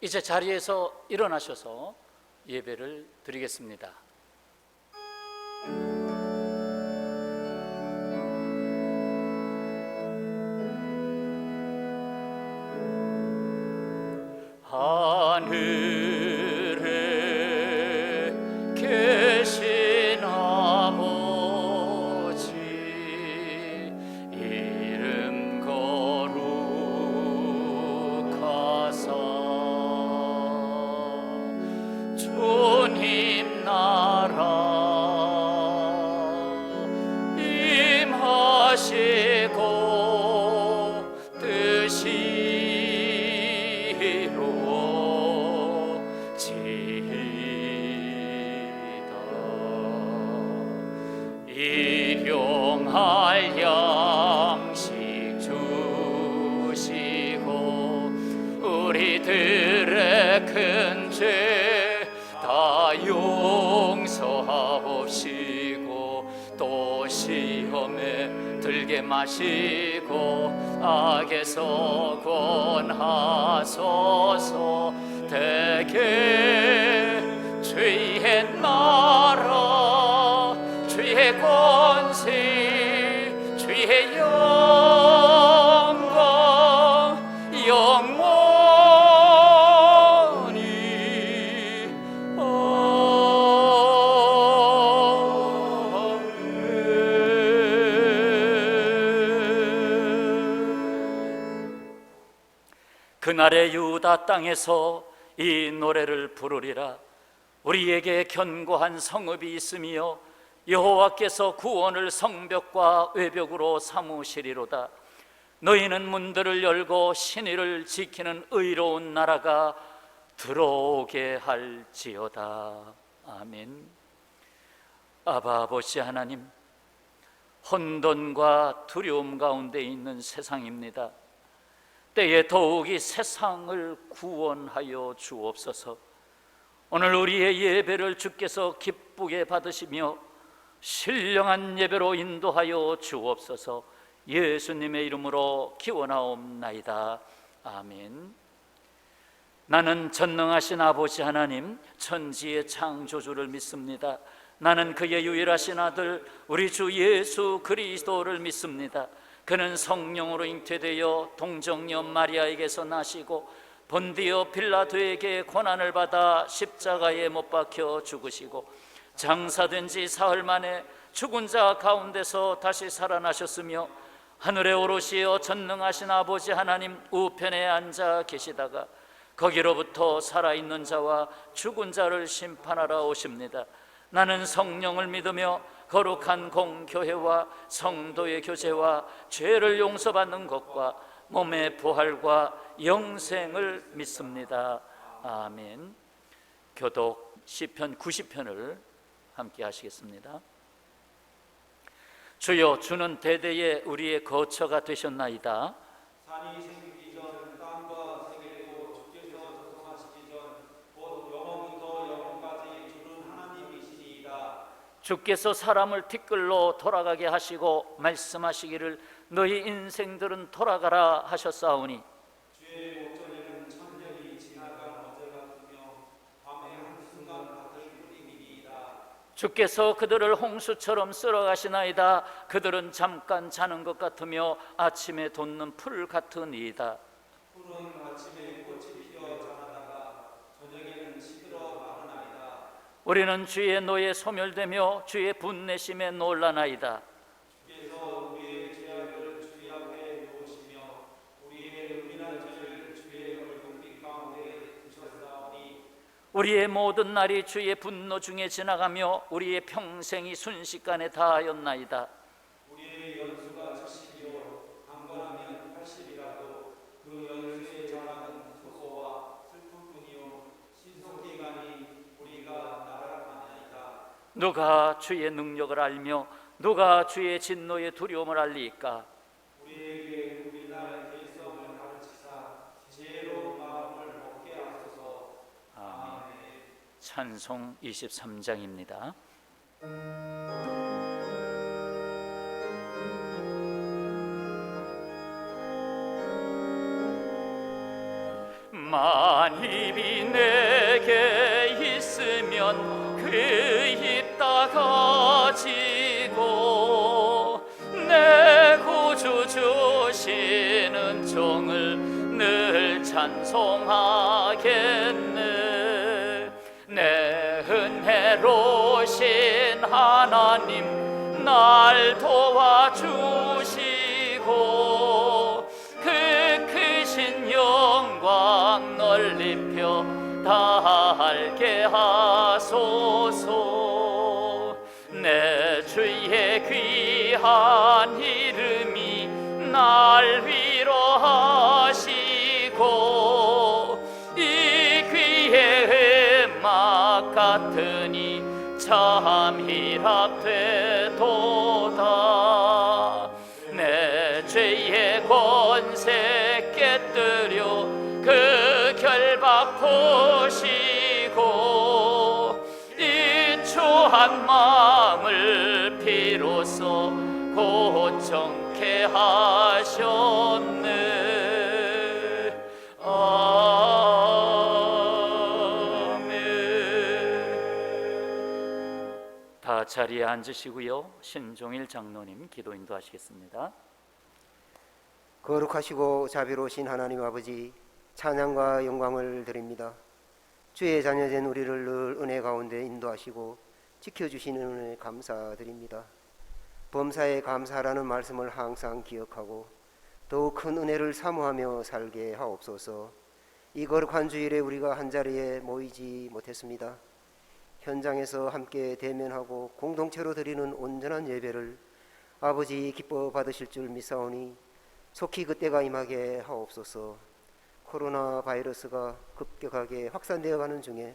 이제 자리에서 일어나셔서 예배를 드리겠습니다. 하늘에 계신 아버지, 이름 거룩하사 주님 나라 임하시고 뜻이 일용할 양식 주시고 우리들의 큰 죄 다 용서하옵시고 또 시험에 들게 마시고 악에서 구원하소서. 대개 주의 나라 주의 권세 주의 영광 영원히 아멘. 그날의 유다 땅에서 이 노래를 부르리라. 우리에게 견고한 성읍이 있으며 여호와께서 구원을 성벽과 외벽으로 삼으시리로다. 너희는 문들을 열고 신의를 지키는 의로운 나라가 들어오게 할지어다. 아멘. 아바 아버지 하나님, 혼돈과 두려움 가운데 있는 세상입니다. 때에 더욱이 세상을 구원하여 주옵소서. 오늘 우리의 예배를 주께서 기쁘게 받으시며 신령한 예배로 인도하여 주옵소서. 예수님의 이름으로 기원하옵나이다. 아멘. 나는 전능하신 아버지 하나님, 천지의 창조주를 믿습니다. 나는 그의 유일하신 아들 우리 주 예수 그리스도를 믿습니다. 그는 성령으로 잉태되어 동정녀 마리아에게서 나시고 본디오 빌라도에게 고난을 받아 십자가에 못 박혀 죽으시고 장사된 지 사흘 만에 죽은 자 가운데서 다시 살아나셨으며 하늘에 오르시어 전능하신 아버지 하나님 우편에 앉아 계시다가 거기로부터 살아있는 자와 죽은 자를 심판하러 오십니다. 나는 성령을 믿으며 거룩한 공교회와 성도의 교제와 죄를 용서받는 것과 몸의 부활과 영생을 믿습니다. 아멘. 교독 시편 90편을 함께 하시겠습니다. 주여, 주는 대대에 우리의 거처가 되셨나이다. 산이 생기기 전 땅과 세계도 주께서 조성하시기 전 곧 영원부터 영원까지 주는 하나님이시니이다. 주께서 사람을 티끌로 돌아가게 하시고 말씀하시기를 너희 인생들은 돌아가라 하셨사오니 주의 목전에는 천년이 지나간 어제 같으며 밤의 한순간 같을 뿐이니이다. 주께서 그들을 홍수처럼 쓸어가시나이다. 그들은 잠깐 자는 것 같으며 아침에 돋는 풀 같으니이다. 풀은 아침에 꽃이 피어 자라다가 저녁에는 시들어 마르나이다. 우리는 주의 노에 소멸되며 주의 분내심에 놀라나이다. 주께서 우리의 죄악을 주의 앞에 놓으시며 우리의 은밀한 죄를 주의 얼굴빛 가운데 두셨사오니 우리의 모든 날이 주의 분노 중에 지나가며 우리의 평생이 순식간에 다하였나이다. 우리의 연수가 70이요 강건하면 80이라도 그 연수의 자랑은 소소와 슬픔뿐이요 신속기간이 우리가 나락하나이다. 누가 주의 능력을 알며 누가 주의 진노의 두려움을 알리까? 우리에게 우리나라의 개성을 가르치사 지혜로운 마음을 먹게 하소서. 아멘. 찬송 23장입니다. 마 한 입이 내게 있으면 그 입 다 가지고 내 구주 주시는 종을 늘 찬송하겠네. 내 은혜로신 하나님 날 도와주시고 그 크신 영광 넓히펴 다 알게 하소서. 내 주의 귀한 이름이 날 위로하시고 이 귀의 음악 같으니 참 희락되도다. 내 죄의 권세 깨뜨려 그 결박 푸시고 이 추한 마음을 비로소 고정케 하셨네. 아멘. 다 자리에 앉으시고요. 신종일 장로님 기도 인도하시겠습니다. 거룩하시고 자비로우신 하나님 아버지, 찬양과 영광을 드립니다. 주의 자녀된 우리를 늘 은혜 가운데 인도하시고 지켜주시는 은혜 감사드립니다. 범사에 감사하라는 말씀을 항상 기억하고 더욱 큰 은혜를 사모하며 살게 하옵소서. 이 거룩한 주일에 우리가 한자리에 모이지 못했습니다. 현장에서 함께 대면하고 공동체로 드리는 온전한 예배를 아버지 기뻐 받으실 줄 믿사오니 속히 그때가 임하게 하옵소서. 코로나 바이러스가 급격하게 확산되어 가는 중에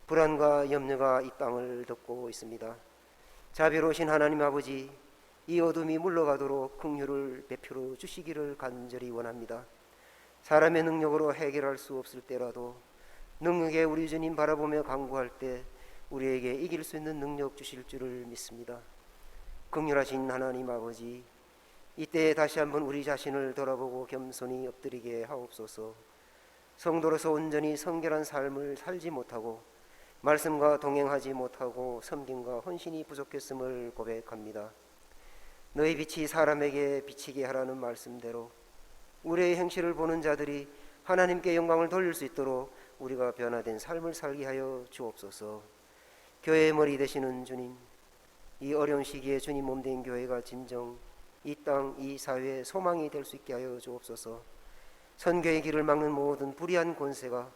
불안과 염려가 이 땅을 덮고 있습니다. 자비로우신 하나님 아버지, 이 어둠이 물러가도록 긍휼을 베풀어 주시기를 간절히 원합니다. 사람의 능력으로 해결할 수 없을 때라도 능력에 우리 주님 바라보며 간구할 때 우리에게 이길 수 있는 능력 주실 줄을 믿습니다. 긍휼하신 하나님 아버지, 이때 다시 한번 우리 자신을 돌아보고 겸손히 엎드리게 하옵소서. 성도로서 온전히 성결한 삶을 살지 못하고 말씀과 동행하지 못하고 섬김과 헌신이 부족했음을 고백합니다. 너희 빛이 사람에게 비치게 하라는 말씀대로 우리의 행실을 보는 자들이 하나님께 영광을 돌릴 수 있도록 우리가 변화된 삶을 살게 하여 주옵소서. 교회의 머리 되시는 주님, 이 어려운 시기에 주님 몸된 교회가 진정 이 땅, 이 사회의 소망이 될 수 있게 하여 주옵소서. 선교의 길을 막는 모든 불의한 권세가,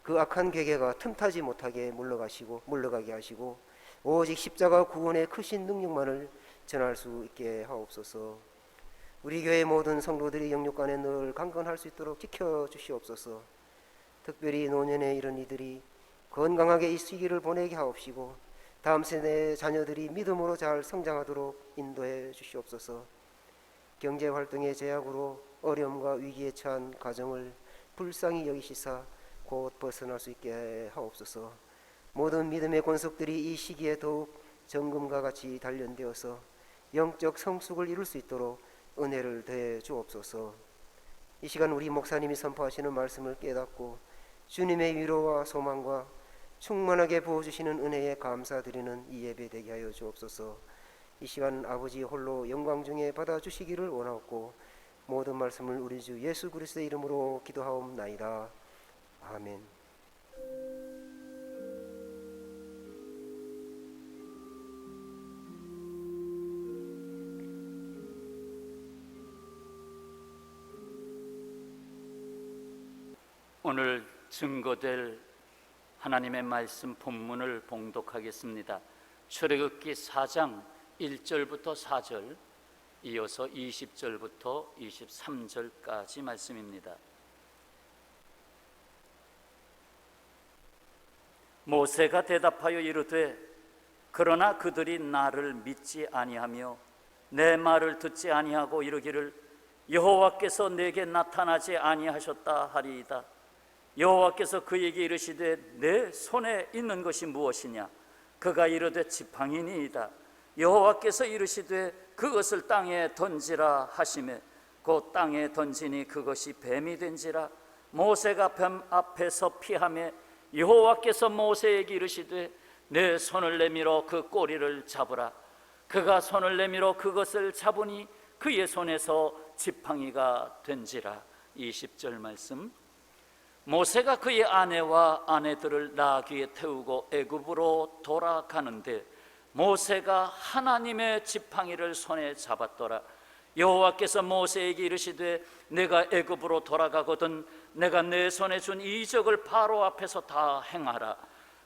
그 악한 계계가 틈타지 못하게 물러가게 하시고 오직 십자가 구원의 크신 능력만을 전할 수 있게 하옵소서. 우리 교회 모든 성도들이 영육간에 늘 강건할 수 있도록 지켜주시옵소서. 특별히 노년에 이런 이들이 건강하게 이 시기를 보내게 하옵시고 다음 세대의 자녀들이 믿음으로 잘 성장하도록 인도해 주시옵소서. 경제활동의 제약으로 어려움과 위기에 처한 가정을 불쌍히 여기시사 곧 벗어날 수 있게 하옵소서. 모든 믿음의 권속들이 이 시기에 더욱 정금과 같이 단련되어서 영적 성숙을 이룰 수 있도록 은혜를 더해 주옵소서. 이 시간 우리 목사님이 선포하시는 말씀을 깨닫고 주님의 위로와 소망과 충만하게 부어주시는 은혜에 감사드리는 이 예배 되게 하여 주옵소서. 이 시간 아버지 홀로 영광 중에 받아주시기를 원하옵고 모든 말씀을 우리 주 예수 그리스도의 이름으로 기도하옵나이다. 아멘. 오늘 증거될 하나님의 말씀 본문을 봉독하겠습니다. 출애굽기 4장 1절부터 4절, 이어서 20절부터 23절까지 말씀입니다. 모세가 대답하여 이르되 그러나 그들이 나를 믿지 아니하며 내 말을 듣지 아니하고 이르기를 여호와께서 내게 나타나지 아니하셨다 하리이다. 여호와께서 그에게 이르시되 내 손에 있는 것이 무엇이냐? 그가 이르되 지팡이니이다. 여호와께서 이르시되 그것을 땅에 던지라 하시매 곧 땅에 던지니 그것이 뱀이 된지라. 모세가 뱀 앞에서 피하며 여호와께서 모세에게 이르시되 내 손을 내밀어 그 꼬리를 잡으라. 그가 손을 내밀어 그것을 잡으니 그의 손에서 지팡이가 된지라. 20절 말씀. 모세가 그의 아내와 아내들을 나귀에 태우고 애굽으로 돌아가는데 모세가 하나님의 지팡이를 손에 잡았더라. 여호와께서 모세에게 이르시되 내가 애굽으로 돌아가거든 내가 내 손에 준 이적을 바로 앞에서 다 행하라.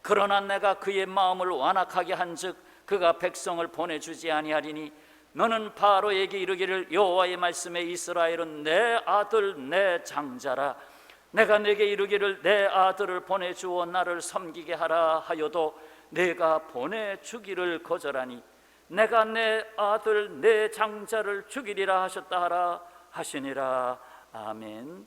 그러나 내가 그의 마음을 완악하게 한즉 그가 백성을 보내주지 아니하리니 너는 바로에게 이르기를 여호와의 말씀에 이스라엘은 내 아들 내 장자라. 내가 내게 이르기를 내 아들을 보내주어 나를 섬기게 하라 하여도 내가 보내주기를 거절하니 내가 내 아들 내 장자를 죽이리라 하셨다 하라 하시니라. 아멘.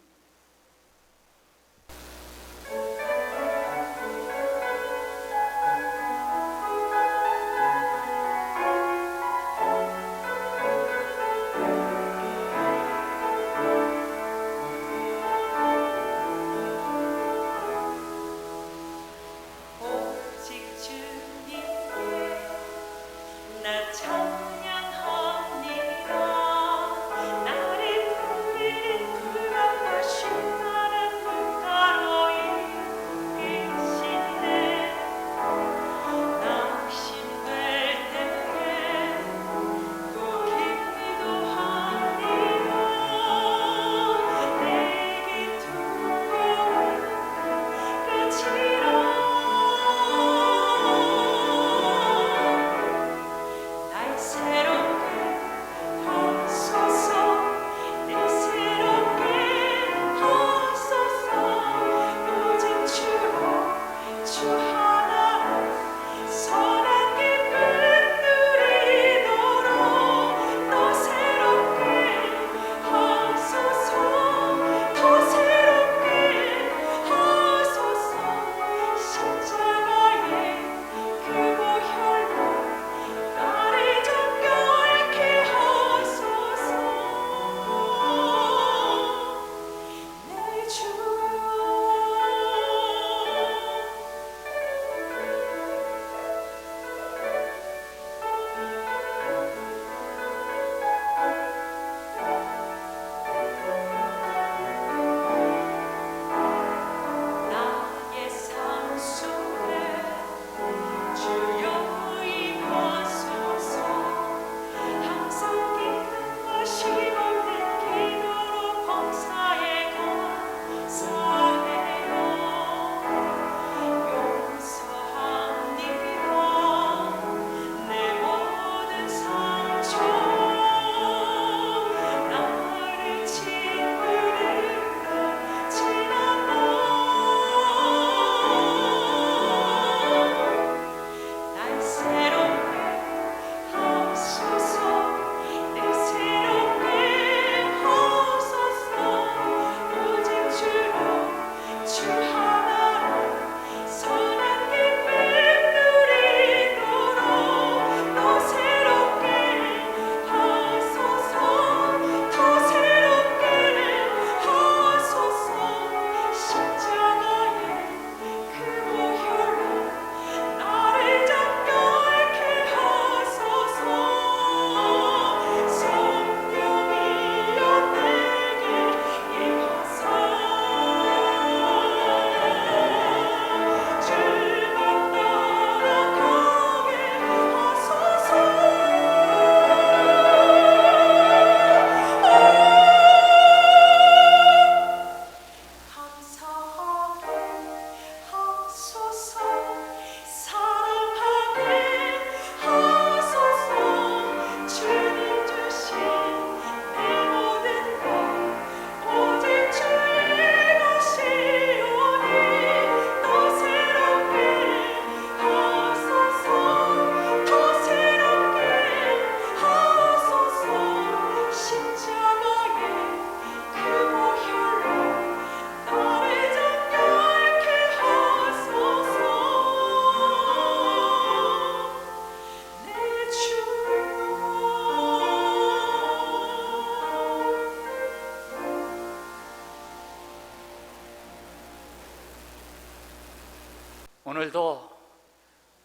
오늘도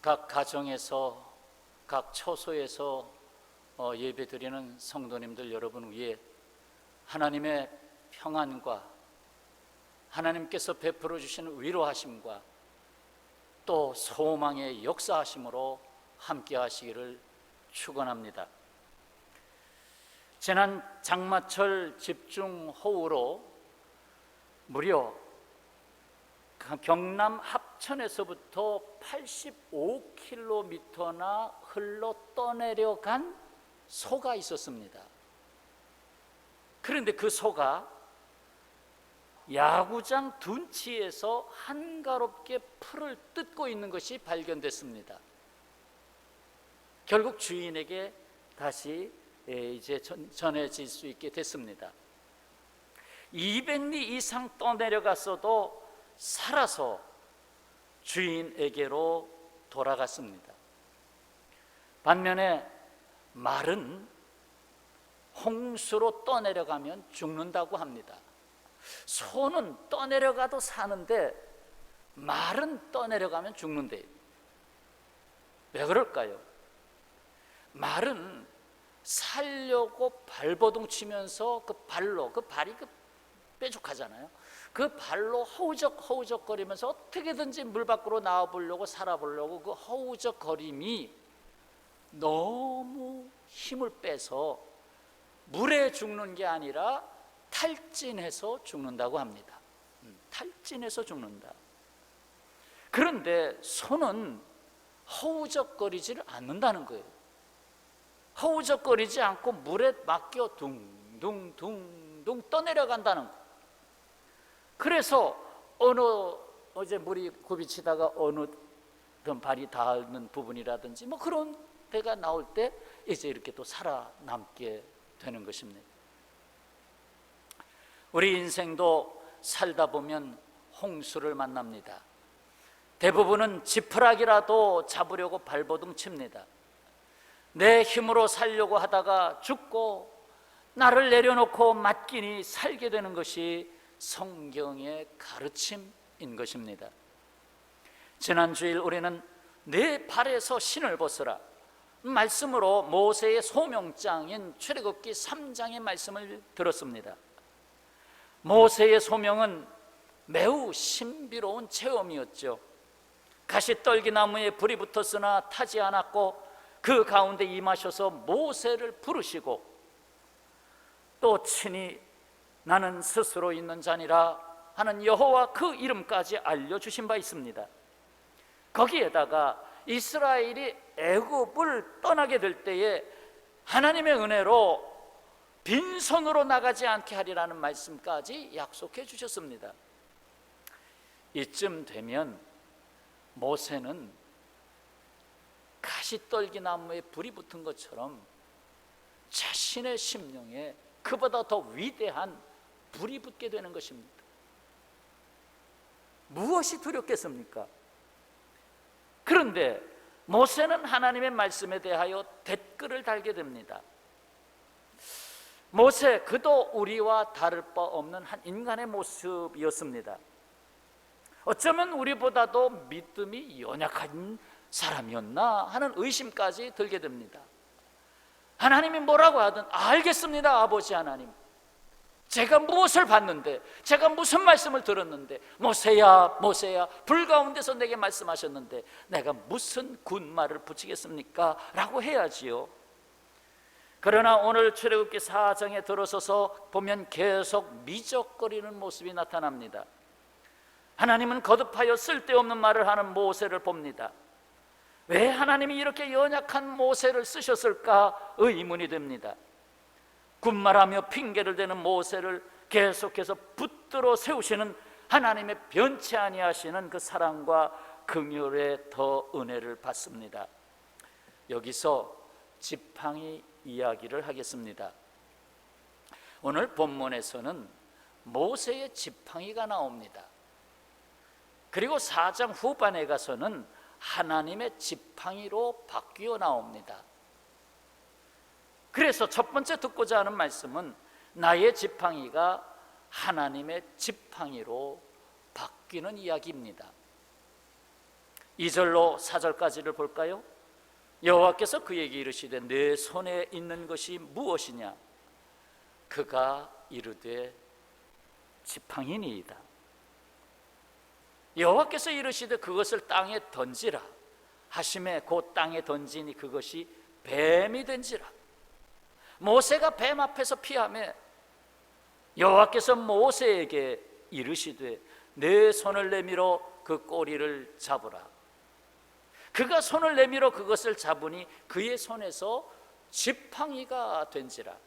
각 가정에서 각 처소에서 예배드리는 성도님들 여러분 위에 하나님의 평안과 하나님께서 베풀어 주시는 위로하심과 또 소망의 역사하심으로 함께 하시기를 축원합니다. 지난 장마철 집중호우로 무려 경남 합천에서부터 85km나 흘러 떠내려간 소가 있었습니다. 그런데 그 소가 야구장 둔치에서 한가롭게 풀을 뜯고 있는 것이 발견됐습니다. 결국 주인에게 다시 이제 전해질 수 있게 됐습니다. 200리 이상 떠내려갔어도 살아서 주인에게로 돌아갔습니다. 반면에 말은 홍수로 떠내려가면 죽는다고 합니다. 소는 떠내려가도 사는데 말은 떠내려가면 죽는데 왜 그럴까요? 말은 살려고 발버둥 치면서 그 발이 뾰족하잖아요. 그 발로 허우적거리면서 어떻게든지 물 밖으로 나와보려고 살아보려고 그 허우적거림이 너무 힘을 빼서 물에 죽는 게 아니라 탈진해서 죽는다고 합니다. 탈진해서 죽는다. 그런데 소는 허우적거리지를 않는다는 거예요. 허우적거리지 않고 물에 맡겨 둥둥 떠내려간다는 거예요. 그래서 어제 물이 굽이치다가 어느 발이 닿는 부분이라든지 뭐 그런 데가 나올 때 이제 이렇게 또 살아남게 되는 것입니다. 우리 인생도 살다 보면 홍수를 만납니다. 대부분은 지푸라기라도 잡으려고 발버둥 칩니다. 내 힘으로 살려고 하다가 죽고 나를 내려놓고 맡기니 살게 되는 것이 성경의 가르침인 것입니다. 지난 주일 우리는 내 발에서 신을 벗으라 말씀으로 모세의 소명장인 출애굽기 3장의 말씀을 들었습니다. 모세의 소명은 매우 신비로운 체험이었죠. 가시떨기나무에 불이 붙었으나 타지 않았고 그 가운데 임하셔서 모세를 부르시고 또 친히 나는 스스로 있는 자니라 하는 여호와 그 이름까지 알려주신 바 있습니다. 거기에다가 이스라엘이 애굽을 떠나게 될 때에 하나님의 은혜로 빈손으로 나가지 않게 하리라는 말씀까지 약속해 주셨습니다. 이쯤 되면 모세는 가시떨기 나무에 불이 붙은 것처럼 자신의 심령에 그보다 더 위대한 불이 붙게 되는 것입니다. 무엇이 두렵겠습니까? 그런데 모세는 하나님의 말씀에 대하여 댓글을 달게 됩니다. 모세 그도 우리와 다를 바 없는 한 인간의 모습이었습니다. 어쩌면 우리보다도 믿음이 연약한 사람이었나 하는 의심까지 들게 됩니다. 하나님이 뭐라고 하든 알겠습니다 아버지 하나님, 제가 무엇을 봤는데, 제가 무슨 말씀을 들었는데, 모세야 불 가운데서 내게 말씀하셨는데 내가 무슨 군말을 붙이겠습니까? 라고 해야지요. 그러나 오늘 출애굽기 4장에 들어서서 보면 계속 미적거리는 모습이 나타납니다. 하나님은 거듭하여 쓸데없는 말을 하는 모세를 봅니다. 왜 하나님이 이렇게 연약한 모세를 쓰셨을까 의문이 됩니다. 군말하며 핑계를 대는 모세를 계속해서 붙들어 세우시는 하나님의 변치 아니하시는 그 사랑과 긍휼의 더 은혜를 받습니다. 여기서 지팡이 이야기를 하겠습니다. 오늘 본문에서는 모세의 지팡이가 나옵니다. 그리고 4장 후반에 가서는 하나님의 지팡이로 바뀌어 나옵니다. 그래서 첫 번째 듣고자 하는 말씀은 나의 지팡이가 하나님의 지팡이로 바뀌는 이야기입니다. 2절로 4절까지를 볼까요? 여호와께서 그에게 이르시되 내 손에 있는 것이 무엇이냐? 그가 이르되 지팡이니이다. 여호와께서 이르시되 그것을 땅에 던지라 하심에 곧 땅에 던지니 그것이 뱀이 된지라. 모세가 뱀 앞에서 피하며 여호와께서 모세에게 이르시되 내 손을 내밀어 그 꼬리를 잡으라. 그가 손을 내밀어 그것을 잡으니 그의 손에서 지팡이가 된지라.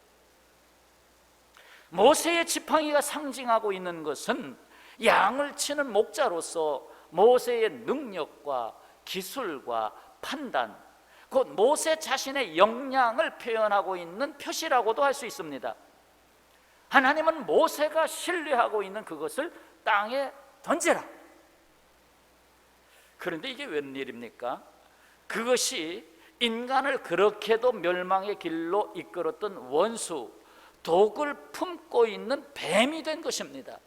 모세의 지팡이가 상징하고 있는 것은 양을 치는 목자로서 모세의 능력과 기술과 판단, 곧 모세 자신의 역량을 표현하고 있는 표시라고도 할 수 있습니다. 하나님은 모세가 신뢰하고 있는 그것을 땅에 던지라. 그런데 이게 웬일입니까? 그것이 인간을 그렇게도 멸망의 길로 이끌었던 원수, 독을 품고 있는 뱀이 된 것입니다.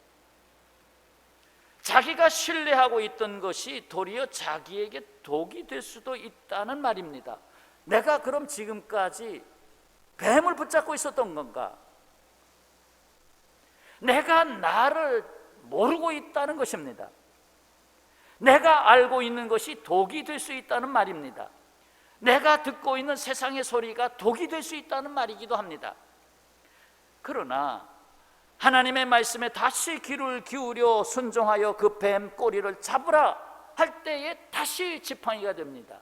자기가 신뢰하고 있던 것이 도리어 자기에게 독이 될 수도 있다는 말입니다. 내가 그럼 지금까지 뱀을 붙잡고 있었던 건가? 내가 나를 모르고 있다는 것입니다. 내가 알고 있는 것이 독이 될 수 있다는 말입니다. 내가 듣고 있는 세상의 소리가 독이 될 수 있다는 말이기도 합니다. 그러나 하나님의 말씀에 다시 귀를 기울여 순종하여 그 뱀 꼬리를 잡으라 할 때에 다시 지팡이가 됩니다.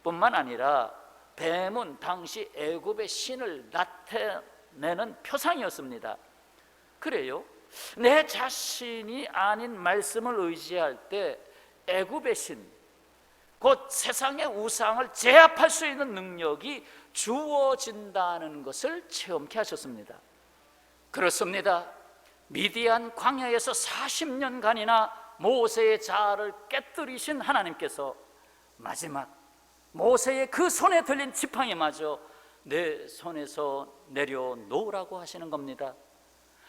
뿐만 아니라 뱀은 당시 애굽의 신을 나타내는 표상이었습니다. 그래요, 내 자신이 아닌 말씀을 의지할 때 애굽의 신, 곧 세상의 우상을 제압할 수 있는 능력이 주어진다는 것을 체험케 하셨습니다. 그렇습니다. 미디안 광야에서 40년간이나 모세의 자아를 깨뜨리신 하나님께서 마지막 모세의 그 손에 들린 지팡이마저 내 손에서 내려놓으라고 하시는 겁니다.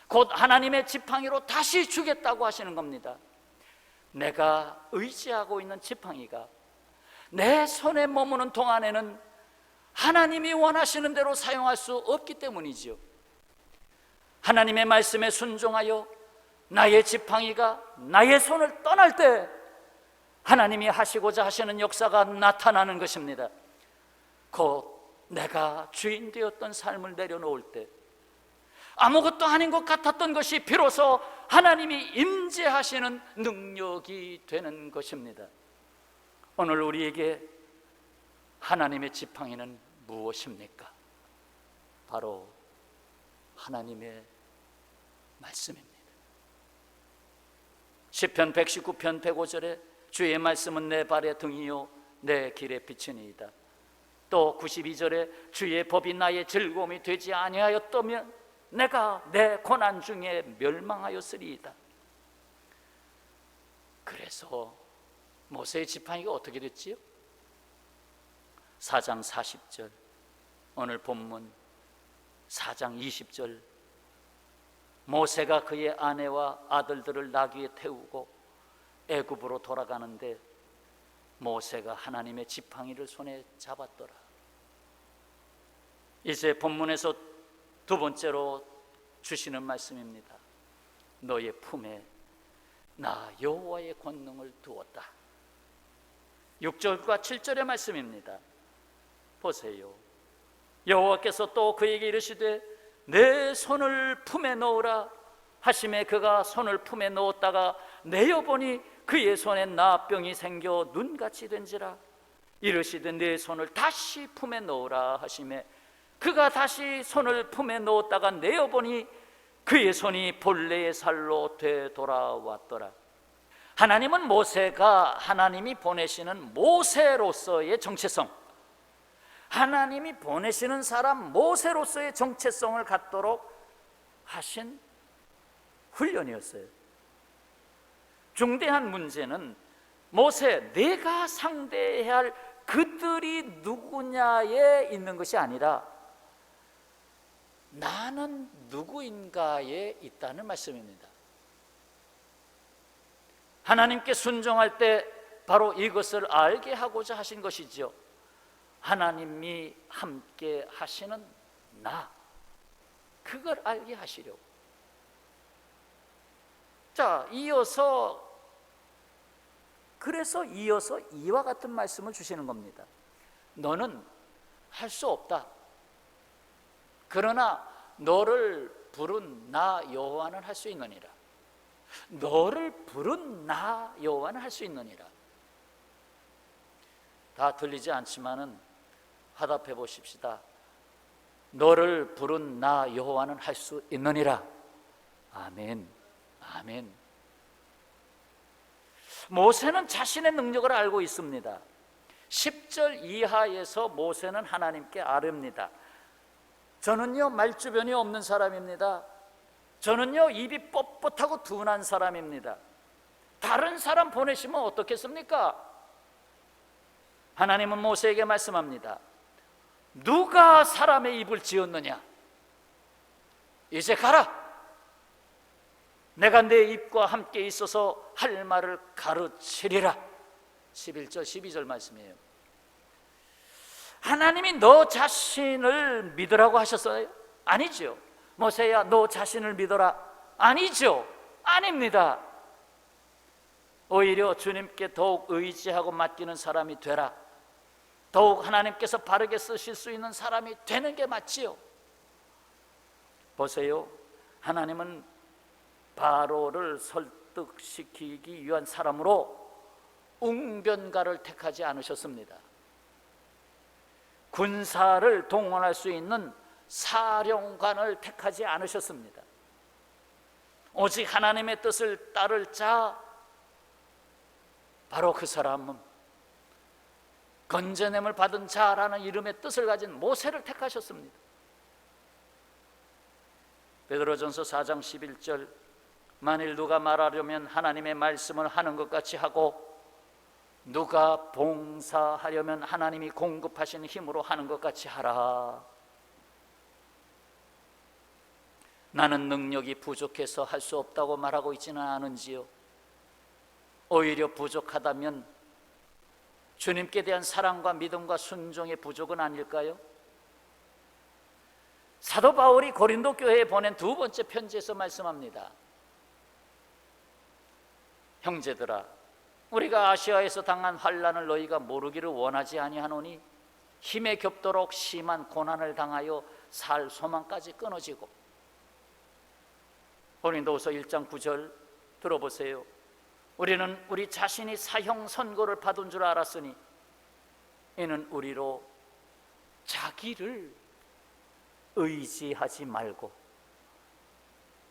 곧 하나님의 지팡이로 다시 주겠다고 하시는 겁니다. 내가 의지하고 있는 지팡이가 내 손에 머무는 동안에는 하나님이 원하시는 대로 사용할 수 없기 때문이지요. 하나님의 말씀에 순종하여 나의 지팡이가 나의 손을 떠날 때 하나님이 하시고자 하시는 역사가 나타나는 것입니다. 곧 내가 주인 되었던 삶을 내려놓을 때 아무것도 아닌 것 같았던 것이 비로소 하나님이 임재하시는 능력이 되는 것입니다. 오늘 우리에게 하나님의 지팡이는 무엇입니까? 바로 하나님의 말씀입니다. 시편 119편 105절에 주의 말씀은 내 발의 등이요 내 길의 빛이니이다. 또 92절에 주의 법이 나의 즐거움이 되지 아니하였다면 내가 내 고난 중에 멸망하였으리이다. 그래서 모세의 지팡이가 어떻게 됐지요? 4장 40절, 오늘 본문 4장 20절, 모세가 그의 아내와 아들들을 나귀에 태우고 애굽으로 돌아가는데 모세가 하나님의 지팡이를 손에 잡았더라. 이제 본문에서 두 번째로 주시는 말씀입니다. 너의 품에 나 여호와의 권능을 두었다. 6절과 7절의 말씀입니다. 보세요. 여호와께서 또 그에게 이르시되 내 손을 품에 넣으라 하심에 그가 손을 품에 넣었다가 내어보니 그의 손에 나병이 생겨 눈같이 된지라. 이르시되 내 손을 다시 품에 넣으라 하심에 그가 다시 손을 품에 넣었다가 내어보니 그의 손이 본래의 살로 되돌아왔더라. 하나님은 모세가 하나님이 보내시는 모세로서의 정체성, 하나님이 보내시는 사람 모세로서의 정체성을 갖도록 하신 훈련이었어요. 중대한 문제는 모세, 내가 상대해야 할 그들이 누구냐에 있는 것이 아니라 나는 누구인가에 있다는 말씀입니다. 하나님께 순종할 때 바로 이것을 알게 하고자 하신 것이죠. 하나님이 함께 하시는 나, 그걸 알게 하시려고. 자, 그래서 이어서 이와 같은 말씀을 주시는 겁니다. 너는 할 수 없다. 그러나 너를 부른 나 여호와는 할 수 있느니라. 너를 부른 나 여호와는 할 수 있느니라. 다 들리지 않지만은 화답해 보십시다. 너를 부른 나 여호와는 할 수 있느니라. 아멘. 아멘. 모세는 자신의 능력을 알고 있습니다. 10절 이하에서 모세는 하나님께 아뢰입니다. 저는요 말주변이 없는 사람입니다. 저는요 입이 뻣뻣하고 둔한 사람입니다. 다른 사람 보내시면 어떻겠습니까? 하나님은 모세에게 말씀합니다. 누가 사람의 입을 지었느냐? 이제 가라. 내가 내 입과 함께 있어서 할 말을 가르치리라. 11절 12절 말씀이에요. 하나님이 너 자신을 믿으라고 하셨어요? 아니죠. 모세야 너 자신을 믿어라. 아니죠. 아닙니다. 오히려 주님께 더욱 의지하고 맡기는 사람이 되라. 더욱 하나님께서 바르게 쓰실 수 있는 사람이 되는 게 맞지요. 보세요. 하나님은 바로를 설득시키기 위한 사람으로 웅변가를 택하지 않으셨습니다. 군사를 동원할 수 있는 사령관을 택하지 않으셨습니다. 오직 하나님의 뜻을 따를 자, 바로 그 사람은 건져냄을 받은 자라는 이름의 뜻을 가진 모세를 택하셨습니다. 베드로전서 4장 11절 만일 누가 말하려면 하나님의 말씀을 하는 것 같이 하고 누가 봉사하려면 하나님이 공급하시는 힘으로 하는 것 같이 하라. 나는 능력이 부족해서 할 수 없다고 말하고 있지는 않은지요. 오히려 부족하다면 주님께 대한 사랑과 믿음과 순종의 부족은 아닐까요? 사도 바울이 고린도 교회에 보낸 두 번째 편지에서 말씀합니다. 형제들아, 우리가 아시아에서 당한 환난을 너희가 모르기를 원하지 아니하노니 힘에 겹도록 심한 고난을 당하여 살 소망까지 끊어지고. 고린도후서 1장 9절 들어보세요. 우리는 우리 자신이 사형 선고를 받은 줄 알았으니 이는 우리로 자기를 의지하지 말고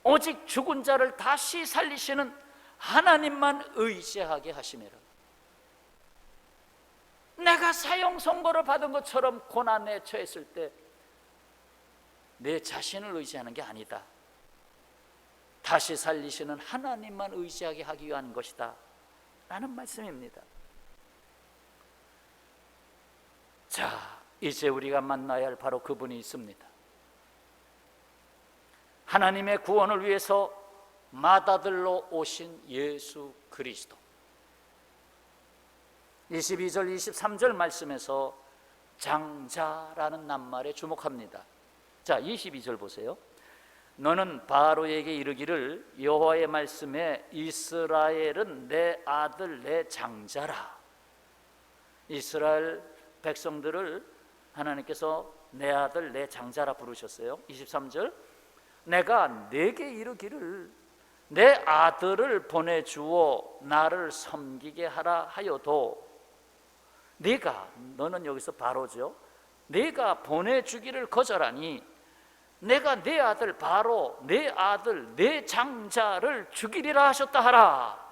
오직 죽은 자를 다시 살리시는 하나님만 의지하게 하심이라. 내가 사형 선고를 받은 것처럼 고난에 처했을 때 내 자신을 의지하는 게 아니다. 다시 살리시는 하나님만 의지하게 하기 위한 것이다 라는 말씀입니다. 자, 이제 우리가 만나야 할 바로 그분이 있습니다. 하나님의 구원을 위해서 맏아들로 오신 예수 그리스도. 22절 23절 말씀에서 장자라는 낱말에 주목합니다. 자, 22절 보세요. 너는 바로에게 이르기를 여호와의 말씀에 이스라엘은 내 아들 내 장자라. 이스라엘 백성들을 하나님께서 내 아들 내 장자라 부르셨어요. 23절 내가 네게 이르기를 내 아들을 보내주어 나를 섬기게 하라 하여도 너는 여기서 바로죠. 네가 보내주기를 거절하니 내가 내 아들 바로 내 아들 내 장자를 죽이리라 하셨다 하라.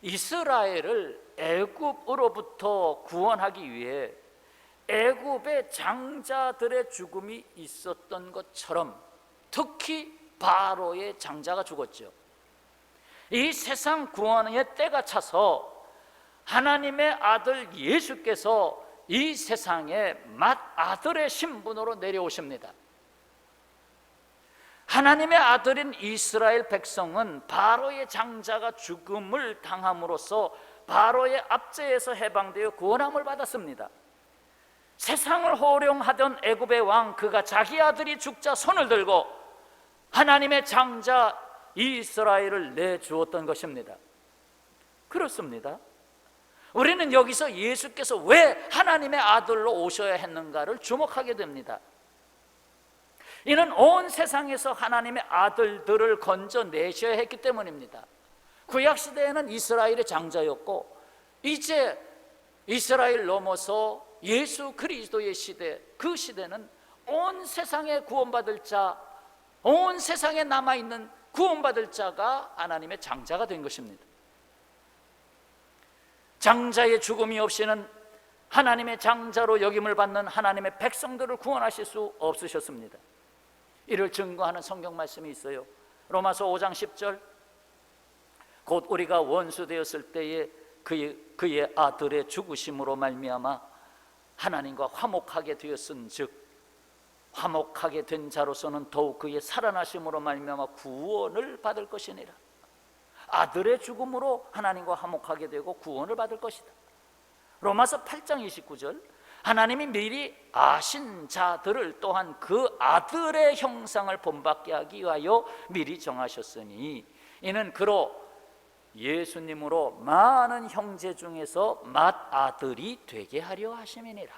이스라엘을 애굽으로부터 구원하기 위해 애굽의 장자들의 죽음이 있었던 것처럼 특히 바로의 장자가 죽었죠. 이 세상 구원의 때가 차서 하나님의 아들 예수께서 이 세상에 맏아들의 신분으로 내려오십니다. 하나님의 아들인 이스라엘 백성은 바로의 장자가 죽음을 당함으로써 바로의 압제에서 해방되어 구원함을 받았습니다. 세상을 호령하던 애굽의 왕, 그가 자기 아들이 죽자 손을 들고 하나님의 장자 이스라엘을 내주었던 것입니다. 그렇습니다. 우리는 여기서 예수께서 왜 하나님의 아들로 오셔야 했는가를 주목하게 됩니다. 이는 온 세상에서 하나님의 아들들을 건져내셔야 했기 때문입니다. 구약시대에는 이스라엘의 장자였고, 이제 이스라엘 넘어서 예수 그리스도의 시대, 그 시대는 온 세상에 구원받을 자, 온 세상에 남아있는 구원받을 자가 하나님의 장자가 된 것입니다. 장자의 죽음이 없이는 하나님의 장자로 여김을 받는 하나님의 백성들을 구원하실 수 없으셨습니다. 이를 증거하는 성경 말씀이 있어요. 로마서 5장 10절, 곧 우리가 원수 되었을 때에 그의 아들의 죽으심으로 말미암아 하나님과 화목하게 되었은즉 화목하게 된 자로서는 더욱 그의 살아나심으로 말미암아 구원을 받을 것이니라. 아들의 죽음으로 하나님과 화목하게 되고 구원을 받을 것이다. 로마서 8장 29절, 하나님이 미리 아신 자들을 또한 그 아들의 형상을 본받게 하기 위하여 미리 정하셨으니 이는 그로 예수님으로 많은 형제 중에서 맏아들이 되게 하려 하심이니라.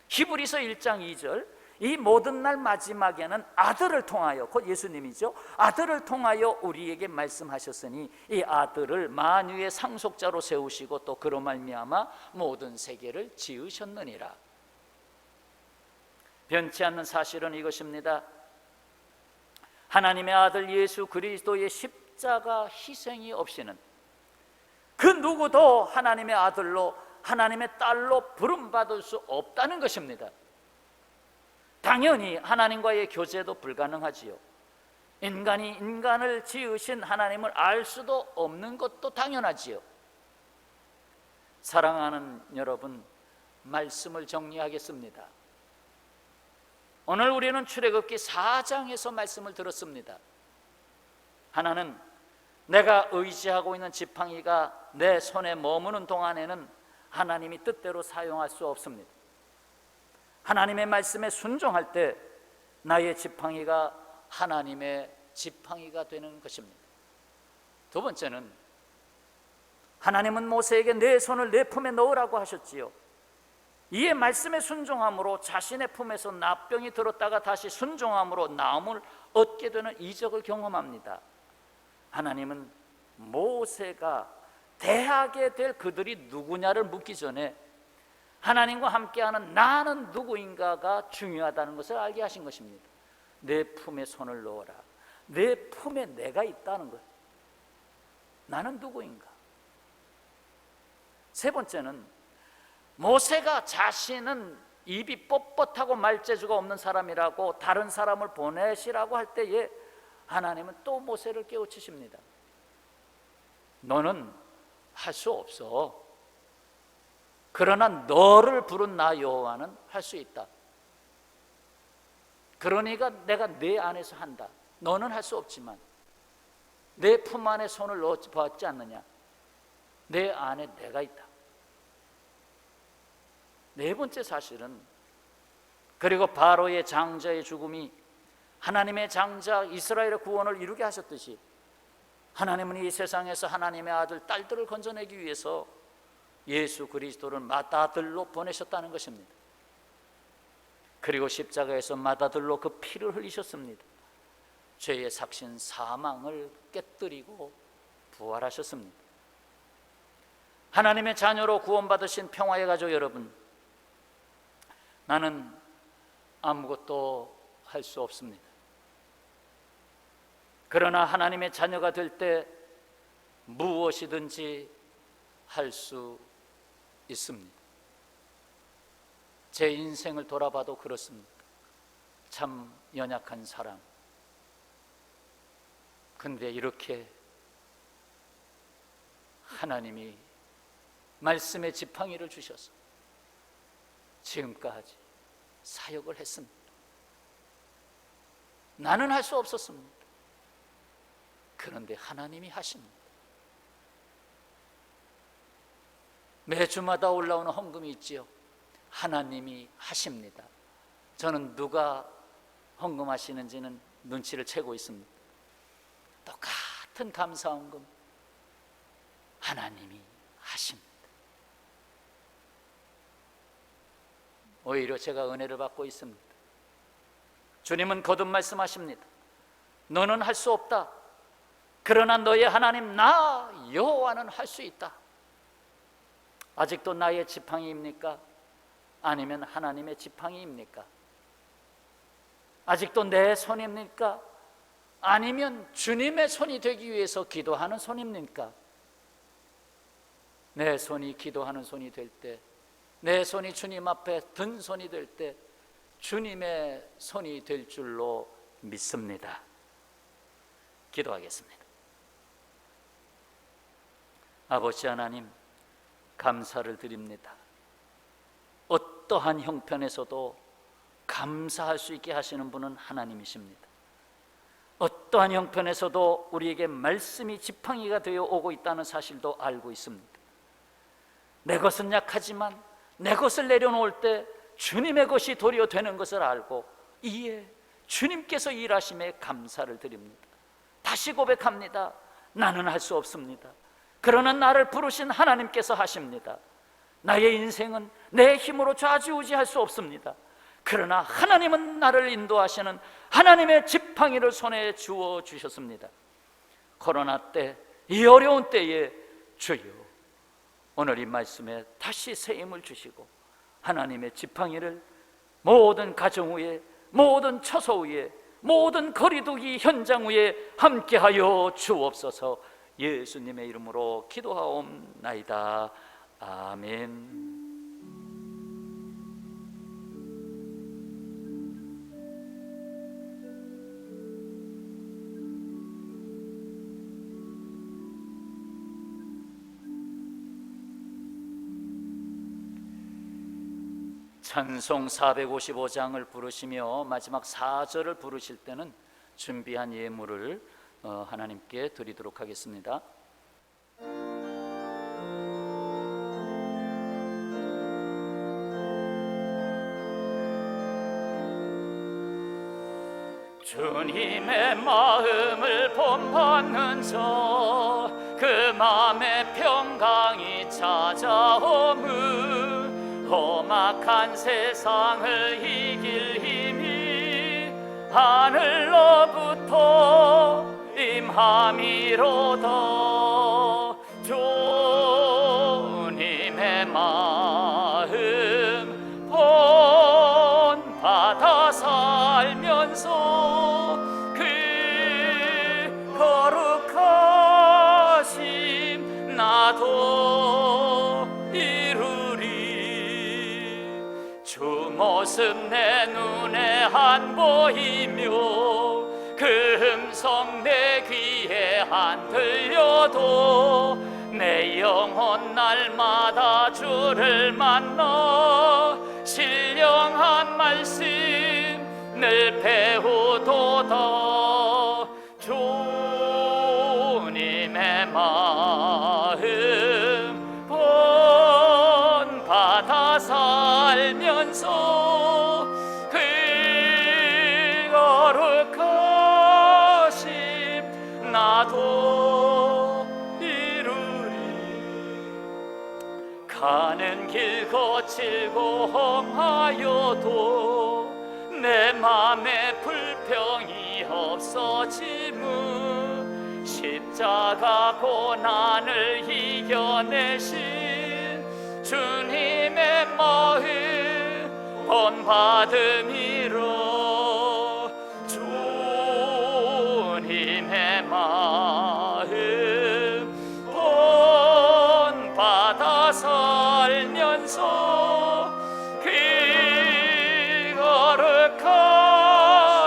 히브리서 1장 2절, 이 모든 날 마지막에는 아들을 통하여, 곧 예수님이죠, 아들을 통하여 우리에게 말씀하셨으니 이 아들을 만유의 상속자로 세우시고 또 그로 말미암아 모든 세계를 지으셨느니라. 변치 않는 사실은 이것입니다. 하나님의 아들 예수 그리스도의 십자가 희생이 없이는 그 누구도 하나님의 아들로, 하나님의 딸로 부름받을 수 없다는 것입니다. 당연히 하나님과의 교제도 불가능하지요. 인간이 인간을 지으신 하나님을 알 수도 없는 것도 당연하지요. 사랑하는 여러분, 말씀을 정리하겠습니다. 오늘 우리는 출애굽기 4장에서 말씀을 들었습니다. 하나는 내가 의지하고 있는 지팡이가 내 손에 머무는 동안에는 하나님이 뜻대로 사용할 수 없습니다. 하나님의 말씀에 순종할 때 나의 지팡이가 하나님의 지팡이가 되는 것입니다. 두 번째는 하나님은 모세에게 내 손을 내 품에 넣으라고 하셨지요. 이에 말씀에 순종함으로 자신의 품에서 납병이 들었다가 다시 순종함으로 나음을 얻게 되는 이적을 경험합니다. 하나님은 모세가 대하게 될 그들이 누구냐를 묻기 전에 하나님과 함께하는 나는 누구인가가 중요하다는 것을 알게 하신 것입니다. 내 품에 손을 넣어라. 내 품에 내가 있다는 것. 나는 누구인가? 세 번째는 모세가 자신은 입이 뻣뻣하고 말재주가 없는 사람이라고 다른 사람을 보내시라고 할 때에 하나님은 또 모세를 깨우치십니다. 너는 할 수 없어. 그러나 너를 부른 나 여호와는 할 수 있다. 그러니까 내가 내 안에서 한다. 너는 할 수 없지만 내 품 안에 손을 넣지 않느냐? 내 안에 내가 있다. 네 번째 사실은, 그리고 바로의 장자의 죽음이 하나님의 장자 이스라엘의 구원을 이루게 하셨듯이 하나님은 이 세상에서 하나님의 아들, 딸들을 건져내기 위해서 예수 그리스도를 맏아들로 보내셨다는 것입니다. 그리고 십자가에서 맏아들로 그 피를 흘리셨습니다. 죄의 삭신 사망을 깨뜨리고 부활하셨습니다. 하나님의 자녀로 구원받으신 평화의 가족 여러분, 나는 아무것도 할 수 없습니다. 그러나 하나님의 자녀가 될 때 무엇이든지 할 수 있습니다. 제 인생을 돌아봐도 그렇습니다. 참 연약한 사람. 근데 이렇게 하나님이 말씀의 지팡이를 주셔서 지금까지 사역을 했습니다. 나는 할 수 없었습니다. 그런데 하나님이 하십니다. 매주마다 올라오는 헌금이 있지요. 하나님이 하십니다. 저는 누가 헌금하시는지는 눈치를 채고 있습니다. 똑같은 감사 헌금 하나님이 하십니다. 오히려 제가 은혜를 받고 있습니다. 주님은 거듭 말씀하십니다. 너는 할 수 없다. 그러나 너의 하나님 나 여호와는 할 수 있다. 아직도 나의 지팡이입니까? 아니면 하나님의 지팡이입니까? 아직도 내 손입니까? 아니면 주님의 손이 되기 위해서 기도하는 손입니까? 내 손이 기도하는 손이 될 때, 내 손이 주님 앞에 든 손이 될 때 주님의 손이 될 줄로 믿습니다. 기도하겠습니다. 아버지 하나님, 감사를 드립니다. 어떠한 형편에서도 감사할 수 있게 하시는 분은 하나님이십니다. 어떠한 형편에서도 우리에게 말씀이 지팡이가 되어 오고 있다는 사실도 알고 있습니다. 내 것은 약하지만 내 것을 내려놓을 때 주님의 것이 도리어 되는 것을 알고 이에 주님께서 일하심에 감사를 드립니다. 다시 고백합니다. 나는 할 수 없습니다. 그러나 나를 부르신 하나님께서 하십니다. 나의 인생은 내 힘으로 좌지우지할 수 없습니다. 그러나 하나님은 나를 인도하시는 하나님의 지팡이를 손에 주어 주셨습니다. 코로나 때, 이 어려운 때에 주여 오늘 이 말씀에 다시 새 힘을 주시고 하나님의 지팡이를 모든 가정 위에, 모든 처소 위에, 모든 거리두기 현장 위에 함께하여 주옵소서. 예수님의 이름으로 기도하옵나이다. 아멘. 찬송 455장을 부르시며 마지막 4절을 부르실 때는 준비한 예물을 하나님께 드리도록 하겠습니다. 주님의 마음을 본받는 저 그 마음의 평강이 찾아오므 험악한 세상을 이길 힘이 하늘로부터 임함이로다. 주님의 마음 본받아 살면서 그 거룩하심 나도 주 모습 내 눈에 안 보이며 그 음성 내 귀에 안 들려도 내 영혼 날마다 주를 만나 신령한 말씀 늘 배우도다. 주님의 마음 본받아 살면서 그 거룩하심 나도 이루리. 가는 길 거칠고 험하여도 내 맘에 불평이 없어지무 십자가 고난을 이겨내신 주님의 마음 본받음이로. 주님의 마음 본받아 살면서 그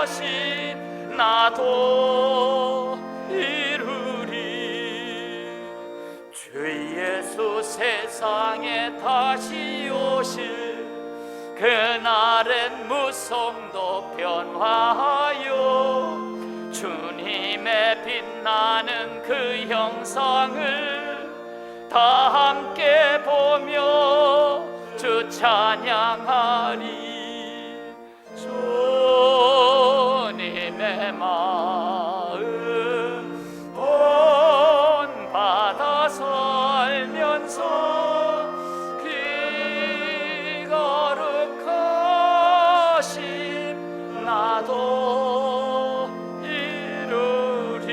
거룩하신 나도 이루리. 주 예수 세상에 다시 오실 그날엔 무성도 변화하여 주님의 빛나는 그 형상을 다 함께 보며 주 찬양하리. 주님의 마음 본받아 살면서 그 거룩하심 나도 이루리.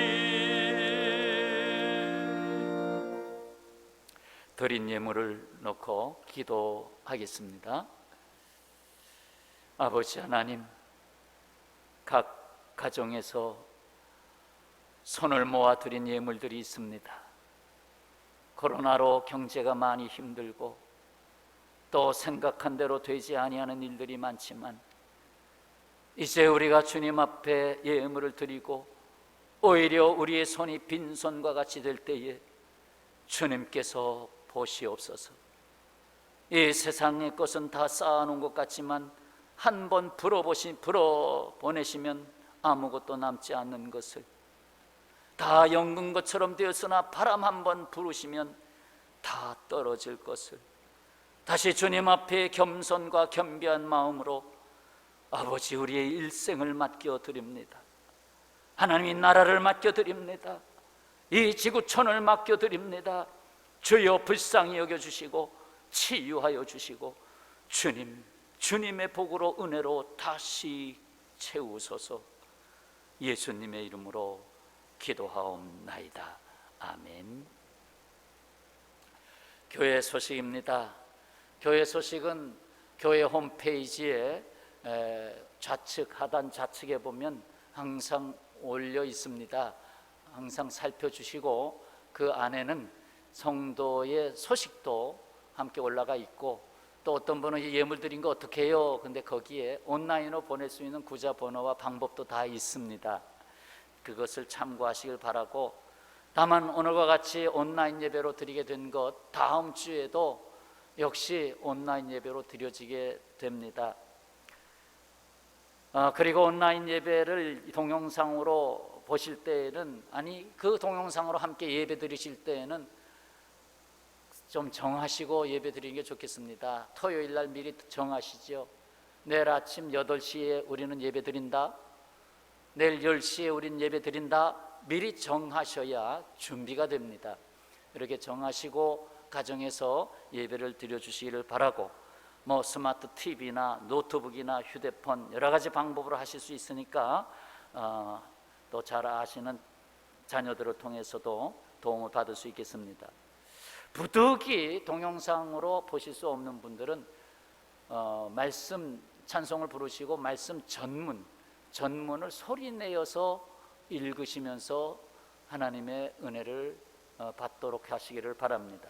드린 예물을 놓고 기도하겠습니다. 아버지 하나님, 각 가정에서 손을 모아 드린 예물들이 있습니다. 코로나로 경제가 많이 힘들고 또 생각한 대로 되지 아니하는 일들이 많지만 이제 우리가 주님 앞에 예물을 드리고 오히려 우리의 손이 빈손과 같이 될 때에 주님께서 보시옵소서. 이 세상의 것은 다 쌓아놓은 것 같지만 한 번 불어보내시면 아무것도 남지 않는 것을, 다 연근 것처럼 되었으나 바람 한 번 부르시면 다 떨어질 것을 다시 주님 앞에 겸손과 겸비한 마음으로 아버지 우리의 일생을 맡겨드립니다. 하나님의 나라를 맡겨드립니다. 이 지구촌을 맡겨드립니다. 주여 불쌍히 여겨주시고 치유하여 주시고 주님의 복으로 은혜로 다시 채우소서. 예수님의 이름으로 기도하옵나이다. 아멘. 교회 소식입니다. 교회 소식은 교회 홈페이지에 좌측 하단 좌측에 보면 항상 올려 있습니다. 항상 살펴주시고 그 안에는 성도의 소식도 함께 올라가 있고, 또 어떤 분은 예물 드린 거 어떻게 해요? 근데 거기에 온라인으로 보낼 수 있는 구자 번호와 방법도 다 있습니다. 그것을 참고하시길 바라고, 다만 오늘과 같이 온라인 예배로 드리게 된 것 다음 주에도 역시 온라인 예배로 드려지게 됩니다. 그리고 온라인 예배를 동영상으로 보실 때에는, 아니 그 동영상으로 함께 예배 드리실 때에는 좀 정하시고 예배 드리는 게 좋겠습니다. 토요일 날 미리 정하시죠. 내일 아침 8시에 우리는 예배 드린다, 내일 10시에 우리는 예배 드린다, 미리 정하셔야 준비가 됩니다. 이렇게 정하시고 가정에서 예배를 드려주시기를 바라고, 스마트 TV나 노트북이나 휴대폰 여러 가지 방법으로 하실 수 있으니까 또 잘 아시는 자녀들을 통해서도 도움을 받을 수 있겠습니다. 부득이 동영상으로 보실 수 없는 분들은 말씀 찬송을 부르시고 말씀 전문을 소리내어서 읽으시면서 하나님의 은혜를 받도록 하시기를 바랍니다.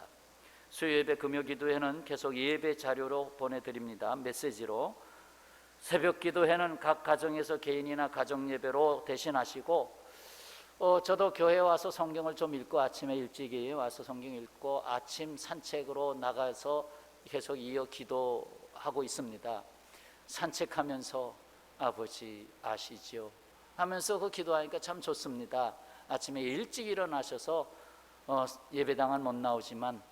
수요예배 금요기도회는 계속 예배 자료로 보내드립니다. 메시지로. 새벽기도회는 각 가정에서 개인이나 가정예배로 대신하시고, 저도 교회에 와서 성경을 좀 읽고, 아침에 일찍이 와서 성경 읽고 아침 산책으로 나가서 계속 이어 기도하고 있습니다. 산책하면서 아버지 아시죠? 하면서 그 기도하니까 참 좋습니다. 아침에 일찍 일어나셔서 예배당은 못 나오지만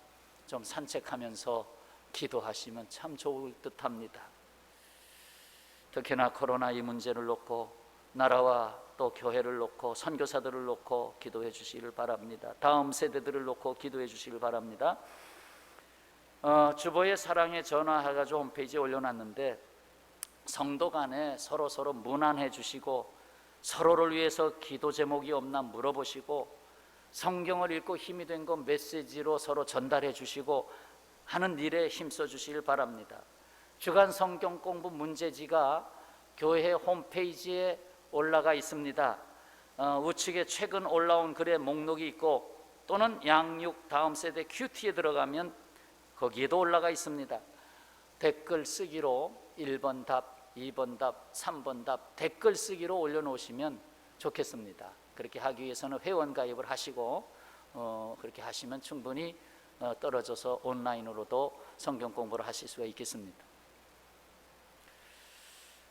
좀 산책하면서 기도하시면 참 좋을 듯합니다. 특히나 코로나 이 문제를 놓고 나라와 또 교회를 놓고 선교사들을 놓고 기도해 주시기를 바랍니다. 다음 세대들을 놓고 기도해 주시기를 바랍니다. 주보의 사랑의 전화해가지고 홈페이지에 올려놨는데, 성도 간에 서로 문안해 주시고 서로를 위해서 기도 제목이 없나 물어보시고, 성경을 읽고 힘이 된 거 메시지로 서로 전달해 주시고 하는 일에 힘써 주시길 바랍니다. 주간 성경 공부 문제지가 교회 홈페이지에 올라가 있습니다. 우측에 최근 올라온 글의 목록이 있고, 또는 양육 다음 세대 큐티에 들어가면 거기에도 올라가 있습니다. 댓글 쓰기로 1번 답, 2번 답, 3번 답 댓글 쓰기로 올려놓으시면 좋겠습니다. 그렇게 하기 위해서는 회원 가입을 하시고 그렇게 하시면 충분히 떨어져서 온라인으로도 성경 공부를 하실 수가 있겠습니다.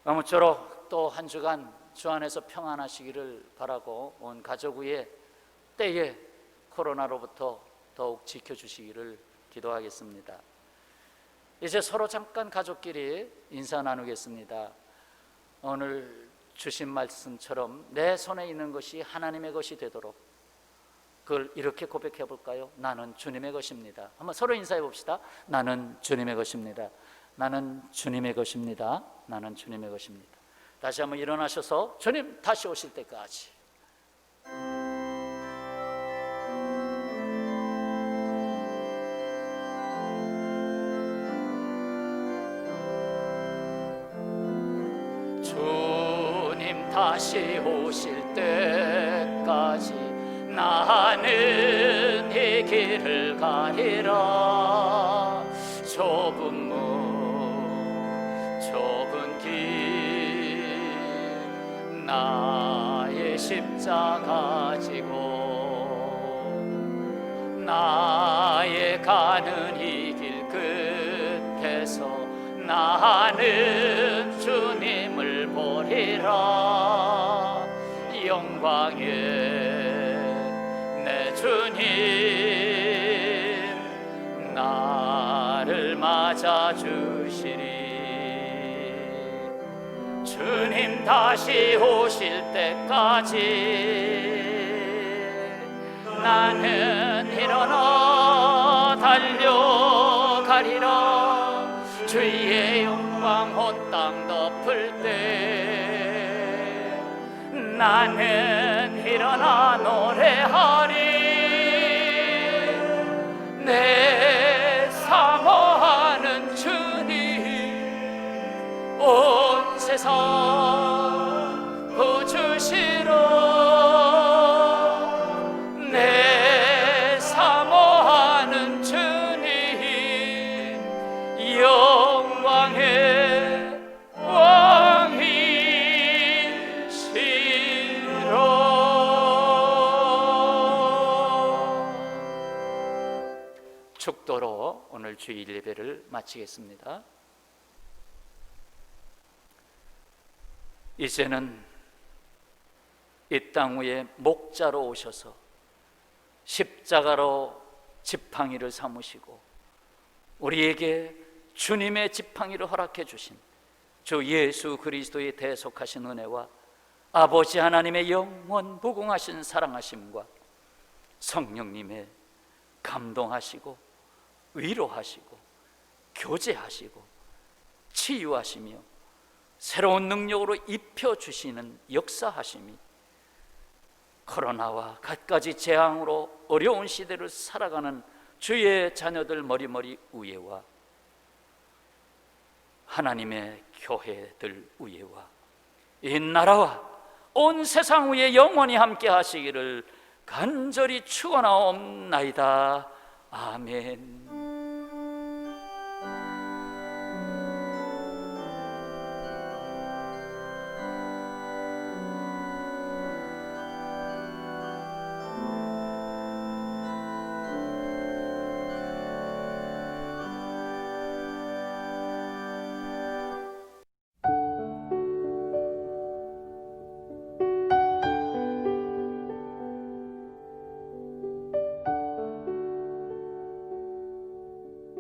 아무쪼록 또 한 주간 주 안에서 평안하시기를 바라고 온 가족 위에 때에 코로나로부터 더욱 지켜주시기를 기도하겠습니다. 이제 서로 잠깐 가족끼리 인사 나누겠습니다. 오늘 주신 말씀처럼 내 손에 있는 것이 하나님의 것이 되도록 그걸 이렇게 고백해 볼까요? 나는 주님의 것입니다. 한번 서로 인사해 봅시다. 나는 주님의 것입니다. 나는 주님의 것입니다. 나는 주님의 것입니다. 다시 한번 일어나셔서 주님 다시 오실 때까지 주님 다시 오실 때까지 나는 이 길을 가리라. 좁은 문 좁은 길 나의 십자가 지고 나의 가는 이 길 끝에서 나는 주님을 보리라. 영광의 내 주님 나를 맞아주시리. 주님 다시 오실 때까지 나는 일어나 달려가리라. 주의 영광 온 땅 덮을 때 나는 일어나 노래하리. 내 사모하는 주님 온 세상 구주시로. 내 사모하는 주님 영광의 왕이시로. 축도로 오늘 주일 예배를 마치겠습니다. 이제는 이 땅 위에 목자로 오셔서 십자가로 지팡이를 삼으시고 우리에게 주님의 지팡이를 허락해 주신 주 예수 그리스도의 대속하신 은혜와 아버지 하나님의 영원 무궁하신 사랑하심과 성령님의 감동하시고 위로하시고 교제하시고 치유하시며 새로운 능력으로 입혀주시는 역사하심이 코로나와 갖가지 재앙으로 어려운 시대를 살아가는 주의 자녀들 머리머리 위에와 하나님의 교회들 위에와 이 나라와 온 세상 위에 영원히 함께 하시기를 간절히 축원하옵나이다. 아멘.